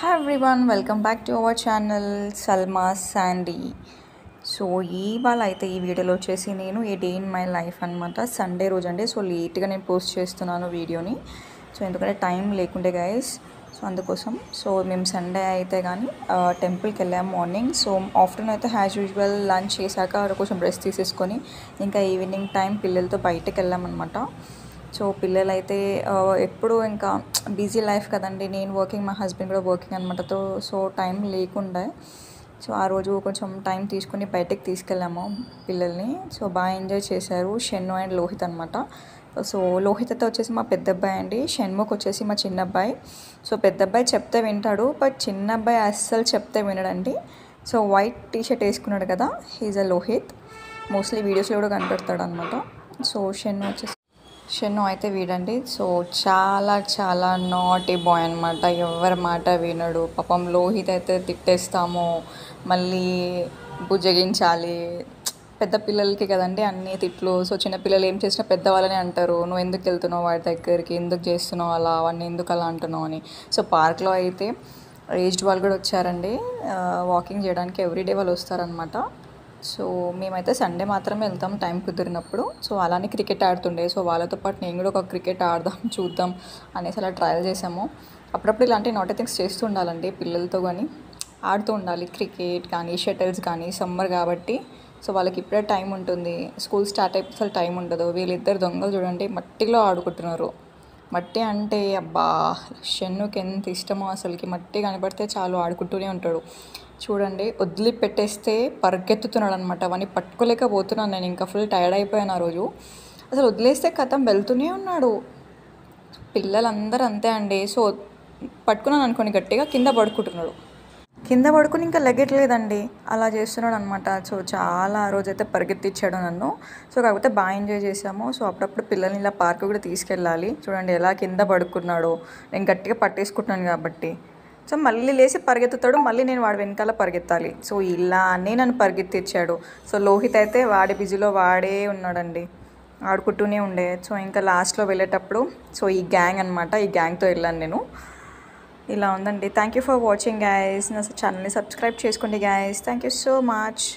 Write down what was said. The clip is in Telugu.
Hi everyone, welcome back to our channel Salma Sandy. So ఇవాళ అయితే ఈ వీడియోలో వచ్చేసి నేను ఏ డే ఇన్ మై లైఫ్ అనమాట. సండే రోజు అండి. సో లేట్గా నేను పోస్ట్ చేస్తున్నాను వీడియోని. సో ఎందుకంటే టైం లేకుండే గైస్, సో అందుకోసం. సో మేము సండే అయితే కానీ టెంపుల్కి వెళ్ళాము మార్నింగ్. సో ఆఫ్టర్నూన్ అయితే యాజ్ యూజువల్ లంచ్ చేశాక కొంచెం రెస్ట్ తీసేసుకొని ఇంకా ఈవినింగ్ టైం పిల్లలతో బయటకు వెళ్ళామన్నమాట. సో పిల్లలైతే ఎప్పుడు ఇంకా బిజీ లైఫ్ కదండి. నేను వర్కింగ్, మా హస్బెండ్ కూడా వర్కింగ్ అనమాట. సో టైం లేకుండే. సో ఆ రోజు కొంచెం టైం తీసుకుని బయటకు తీసుకెళ్ళాము పిల్లల్ని. సో బాగా ఎంజాయ్ చేశారు షెన్ను అండ్ లోహిత్ అనమాట. సో లోహిత్ అయితే వచ్చేసి మా పెద్ద అబ్బాయి అండి, షణ్ముఖ్ వచ్చేసి మా చిన్న అబ్బాయి. సో పెద్ద అబ్బాయి చెప్తే వింటాడు, బట్ చిన్న అబ్బాయి అస్సలు చెప్తే వినడండి. సో వైట్ టీషర్ట్ వేసుకున్నాడు కదా, హీజ్ అ లోహిత్. మోస్ట్లీ వీడియోస్లో కూడా కనపడతాడు అనమాట. సో షెన్ను అయితే వీడండి. సో చాలా చాలా నాటీ బాయ్ అనమాట, ఎవరి మాట వినడు. పాపం లోహిత్ అయితే తిట్టేస్తాము, మళ్ళీ బుజ్జగించాలి. పెద్ద పిల్లలకి కదండి అన్ని తిట్లు. సో చిన్నపిల్లలు ఏం చేసినా పెద్దవాళ్ళని అంటారు, నువ్వు ఎందుకు వెళ్తున్నావు వాడి దగ్గరికి, ఎందుకు చేస్తున్నావు అలా, అవన్నీ ఎందుకు అలా అంటున్నావు అని. సో పార్క్లో అయితే ఏజ్డ్ వాళ్ళు కూడా వచ్చారండి వాకింగ్ చేయడానికి. ఎవ్రీడే వాళ్ళు వస్తారనమాట. సో మేమైతే సండే మాత్రమే వెళ్తాం టైం కుదిరినప్పుడు. సో అలానే క్రికెట్ ఆడుతుండే. సో వాళ్ళతో పాటు నేను కూడా ఒక క్రికెట్ ఆడదాం చూద్దాం అనేసి అలా ట్రయల్ చేసాము. అప్పుడప్పుడు ఇలాంటి నాటీ థింగ్స్ చేస్తూ ఉండాలండి పిల్లలతో, కానీ ఆడుతూ ఉండాలి. క్రికెట్ కానీ షటిల్స్ కానీ, సమ్మర్ కాబట్టి సో వాళ్ళకి ఇప్పుడే టైం ఉంటుంది. స్కూల్ స్టార్ట్ అయిపోతే అసలు టైం ఉండదు. వీళ్ళిద్దరు దొంగలు చూడండి మట్టిలో ఆడుకుంటున్నారు. మట్టి అంటే అబ్బా షెన్నుకి ఎంత ఇష్టమో అసలుకి. మట్టి కనపడితే చాలు ఆడుకుంటూనే ఉంటాడు. చూడండి వదిలి పెట్టేస్తే పరిగెత్తుతున్నాడు అనమాట. అవన్నీ పట్టుకోలేకపోతున్నాను నేను, ఇంకా ఫుల్ టైర్డ్ అయిపోయాను ఆ రోజు. అసలు వదిలేస్తే కథం వెళ్తూనే ఉన్నాడు. పిల్లలందరూ అంతే అండి. సో పట్టుకున్నాను అనుకోని గట్టిగా కింద పడుకుని ఇంకా లెగ్గట్లేదండి, అలా చేస్తున్నాడు అనమాట. సో చాలా ఆ రోజైతే పరిగెత్తిచ్చాడు నన్ను. సో కాకపోతే బాగా ఎంజాయ్ చేసాము. సో అప్పుడప్పుడు పిల్లల్ని ఇలా పార్క్ కూడా తీసుకెళ్ళాలి. చూడండి ఎలా కింద పడుకున్నాడో, నేను గట్టిగా పట్టేసుకుంటున్నాను కాబట్టి. సో మళ్ళీ లేచి పరిగెత్తుతాడు, మళ్ళీ నేను వాడి వెనకాల పరిగెత్తాలి. సో ఇలానే నన్ను పరిగెత్తిచ్చాడు. సో లోహిత్ అయితే వాడి బిజీలో వాడే ఉన్నాడండి, ఆడుకుంటూనే ఉండే. సో ఇంకా లాస్ట్లో వెళ్ళేటప్పుడు సో ఈ గ్యాంగ్ అనమాట, ఈ గ్యాంగ్తో వెళ్ళాను నేను. ఇలా ఉందండి. Thank you for watching guys. నా ఛానల్ని సబ్స్క్రైబ్ చేసుకోండి guys. Thank you so much.